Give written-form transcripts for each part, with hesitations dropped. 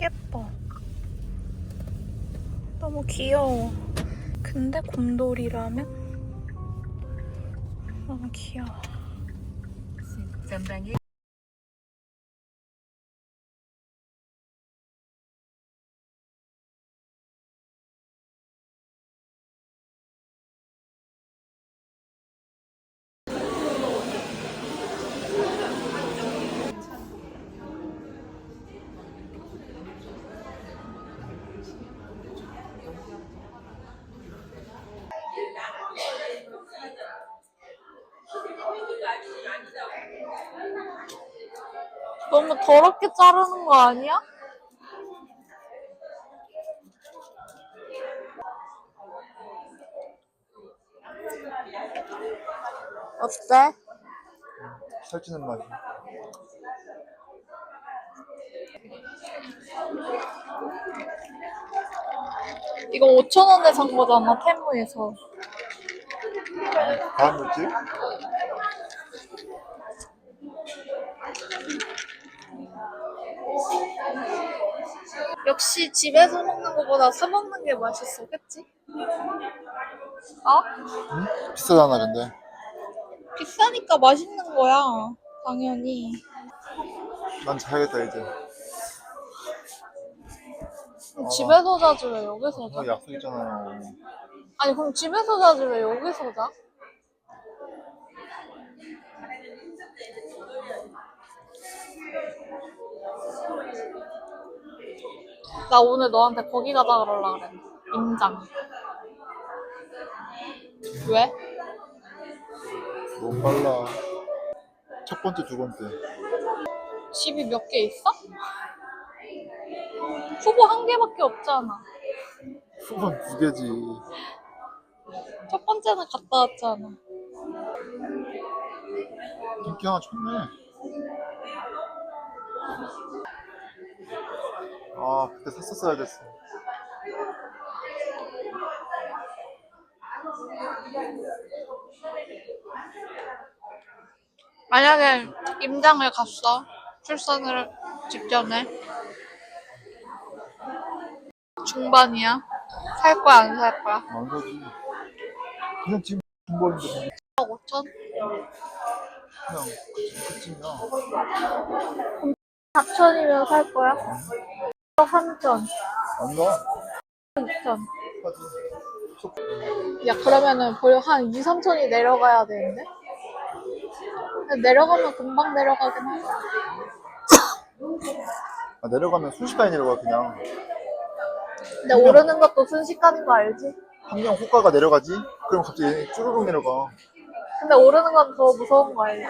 예뻐. 너무 귀여워. 근데 곰돌이라면? 너무 귀여워. 너무 더럽게 자르는 거 아니야? 어때? 살찌는 맛이. 이거 5,000원에 산 거잖아, 테무에서. 다음 뭐지? 역시 집에서 먹는 거보다 사 먹는 게 맛있어, 그치? 어? 응? 비싸잖아 근데. 비싸니까 맛있는 거야, 당연히. 난 자야겠다 이제. 그럼 집에서 자지 왜 여기서 자? 오늘 약속 있잖아요. 아니 그럼 집에서 자지 왜 여기서 자? 나 오늘 너한테 거기 가자 그러려 그랬는데. 임장. 왜? 너무 빨라. 첫 번째, 두 번째. 집이 몇 개 있어? 후보 한 개밖에 없잖아. 수건 두 개지. 첫 번째는 갔다 왔잖아. 인기 하나 쳤네. 아 그때 샀었어야 됐어. 만약에 임장을 갔어. 출산을 직전에. 중반이야. 살 거야 안 살 거야? 안 사지. 그냥 지금 중반인데 5천? 그냥 그쯤이야. 4천이면 살 거야? 3천. 안 가? 6천. 사지. 야 그러면은 거의 한 2, 3천이 내려가야 되는데? 내려가면 금방 내려가긴 하잖아. 아, 내려가면 순식간에 내려가 그냥. 근데 오르는 것도 순식간인 거 알지? 한 명 호가가 내려가지? 그럼 갑자기 얘네 쭈르륵 내려가. 근데 오르는 건 더 무서운 거 알지?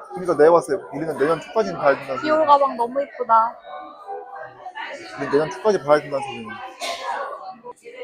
그러니까 내가 봤을 때 우리는 내년 초까지는 봐야 된다는 디올 소리. 가방 너무 이쁘다. 우리 내년 초까지 봐야 된다는 소리.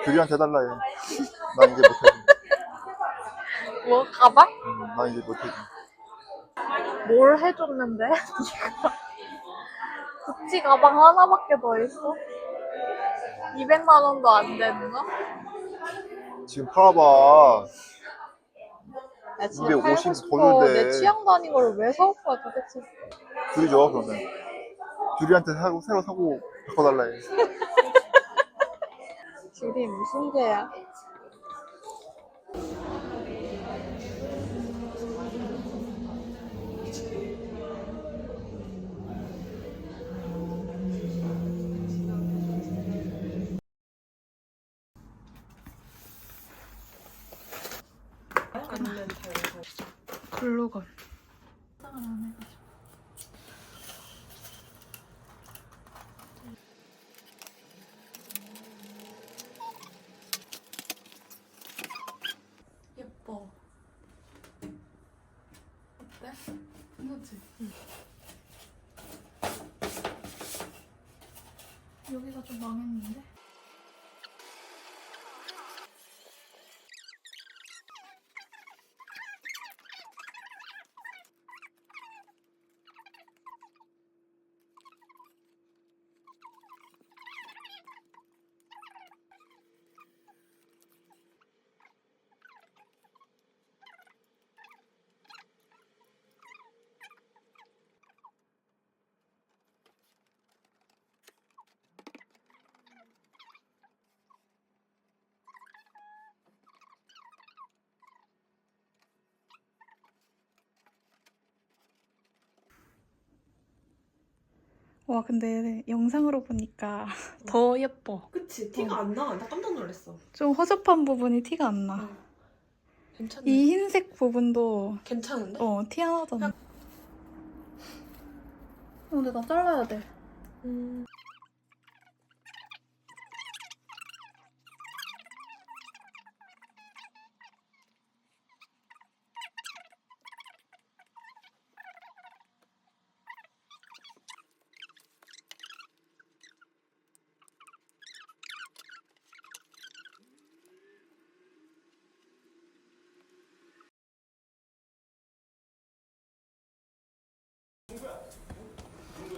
규리한테 해달라 해. 난 이제 못해줘. 뭐 가방? 난 이제 못해줘. 뭘 해줬는데? 구찌 가방 하나밖에 더 있어? 200만 원도 안 되는 거? 지금 팔아봐. 야, 진짜 250 팔고 더 싶어. 내 줄대. 취향도 아닌 걸 왜 사올 거야 도대체? 규리 줘 그러면. 규리한테 새로 사고 바꿔달라 해. 둘이 무슨 죄야? 글루건. 예뻐. 어때? 괜찮지? 응. 여기가 좀 망했는데? 와 근데 영상으로 보니까 더 예뻐. 그치? 티가 안 나. 나 깜짝 놀랐어. 좀 허접한 부분이 티가 안 나. 괜찮네. 이 흰색 부분도 괜찮은데? 티 안 나잖아. 근데 나 잘라야 돼.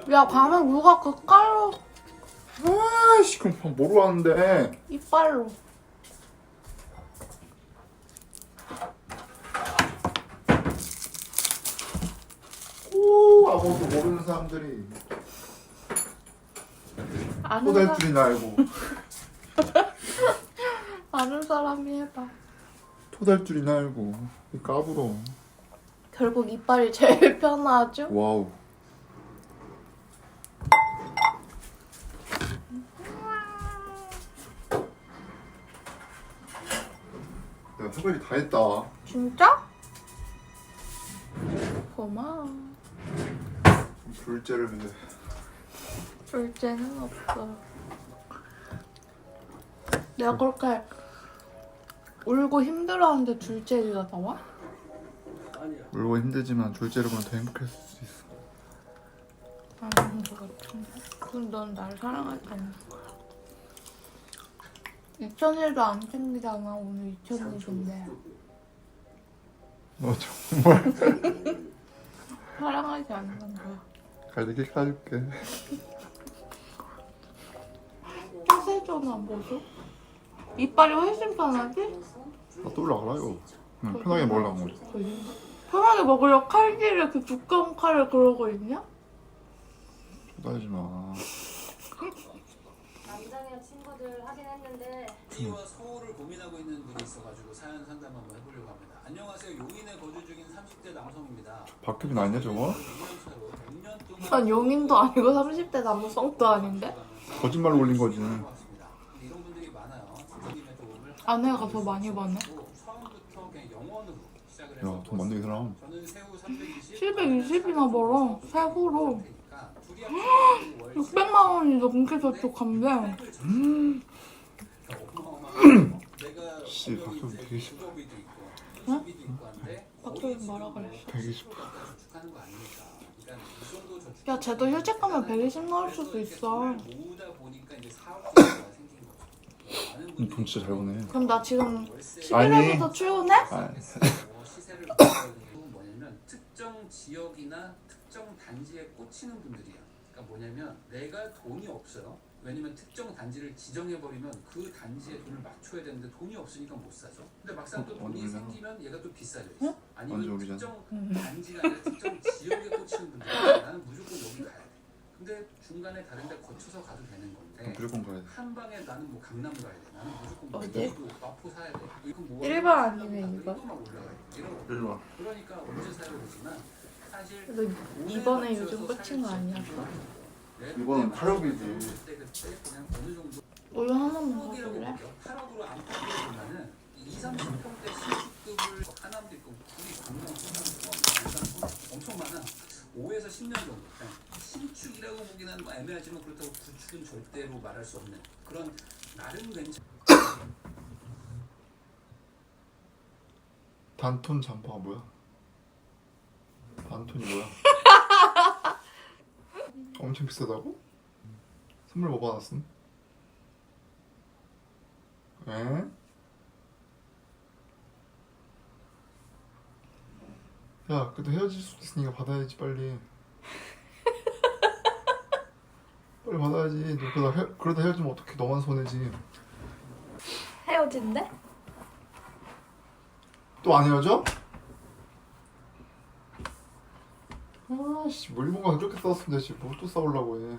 야 밤에 누가 그 깔로 아이씨 그럼 뭐로 하는데? 이빨로. 오 아무것도 모르는 사람들이 아는, 또될 줄이나 알고 아는 사람이 해봐. 토될 줄이나 알고 까불어. 결국 이빨이 제일 편하죠? 와우. 내가 특별히 다 했다. 진짜? 고마워. 둘째를 해. 둘째는 없어. 내가 그렇게 울고 힘들어하는데 둘째 얘기가 나와? 울고 힘들지만 둘째를 보면 더 행복했을 수 있어. 아닌 것 같은데. 그럼 넌 날 사랑하지 않는 거야. 2000일도 안 챙기잖아. 오늘 2000일인데. 너 정말 사랑하지 않는 거야. 갈대 케이크 사줄게. 폐쇄전화 뭐죠? 이빨이 훨씬 편하지? 아, 또 올라가라요. 응, 편하게 먹으려고 그래. 편하게 먹으려 칼질을 그 두꺼운 칼을 그러고 있냐? 떠다니지 마. 남장이랑 친구들 확인했는데 T와 서울을 고민하고 있는 분이 있어가지고 사연 상담 한번 해보려고 합니다. 안녕하세요. 용인에 거주 중인 30대 남성입니다. 박효빈 아니야 저거? 2년 차로 6년 동안 난 용인도 아니고 30대 남성도 아닌데? 거짓말로 올린 거지. 이런 분들이 많아요. 선생님의 도움을 아내가 더 많이 버네. 처음부터 그냥 영원으로 시작을 야, 해서 돈 많네 이 사람. 저는 새우 320, 720이나 벌어. 세후로. 그러니까 둘이 합쳐서 월 600만 원이 넘게 저축한대. 어마어마한 내가 씨, 박효빈 되게 싫다. 주거비도 있고 수비도 있고 한데 박효빈 뭐라 그랬어? 120. 저축하는 거 아닙니까? 그러니까 이 정도 저축 야, 쟤도 휴직 가면 120 나올 수도 있어. 모으다 보니까 이제 사업자가 생긴 거죠. 많은 분들이 돈 진짜 잘 버네. 그럼 나 지금 월세 11월부터 출근해? 아, 시세를 보는 뭐냐면 특정 지역이나 특정 단지에 꽂히는 분들이야. 그러니까 뭐냐면 내가 돈이 없어요. 왜냐면 특정 단지를 지정해버리면 그 단지에 돈을 맞춰야 되는데 돈이 없으니까 못 사죠. 근데 막상 또 돈이 완전 생기면 얘가 또 비싸져 응? 있어. 아니면 완전 오리잖아. 특정 단지가 아니라 특정 지역에 꽂히는 분들 나는 무조건 여기 가야 돼. 근데 중간에 다른 데 거쳐서 가도 되는 건데 무조건 가야 돼. 한 방에 나는 뭐 강남 가야 돼. 나는 무조건 뭐 어디? 마포 사야 돼. 이거 뭐 일반 아니면 이거? 이거만 올라가야 돼. 이런 거. 일로 와. 그러니까 언제 사야 되지만 사실 너 이번에 요즘 꽂힌 거 아니었어? 이번은 8억이지. 그때 그냥 어느 정도 우유 하나만 8억이라고 먹을래? 볼게요. 8억으로 안팎으로 보면은 2, 30평대 신축급을 하남도 있고 우리 강남, 부산, 안산 엄청 많아. 5에서 10년 정도. 그냥 신축이라고 보기는 뭐 애매하지만 그렇다고 구축은 절대로 말할 수 없는 그런 나름 괜찮. 단톤 잠바가 뭐야? 단톤이 뭐야? 엄청 비싸다고? 선물 뭐 받았음? 에? 야, 그래도 헤어질 수도 있으니까 받아야지 빨리. 빨리 받아야지. 너 그러다 헤어지면 어떡해? 너만 손해지. 헤어진대? 또 안 헤어져? 아씨, 물건가 그렇게 싸웠으면 되지. 뭘 또 싸우려고 해.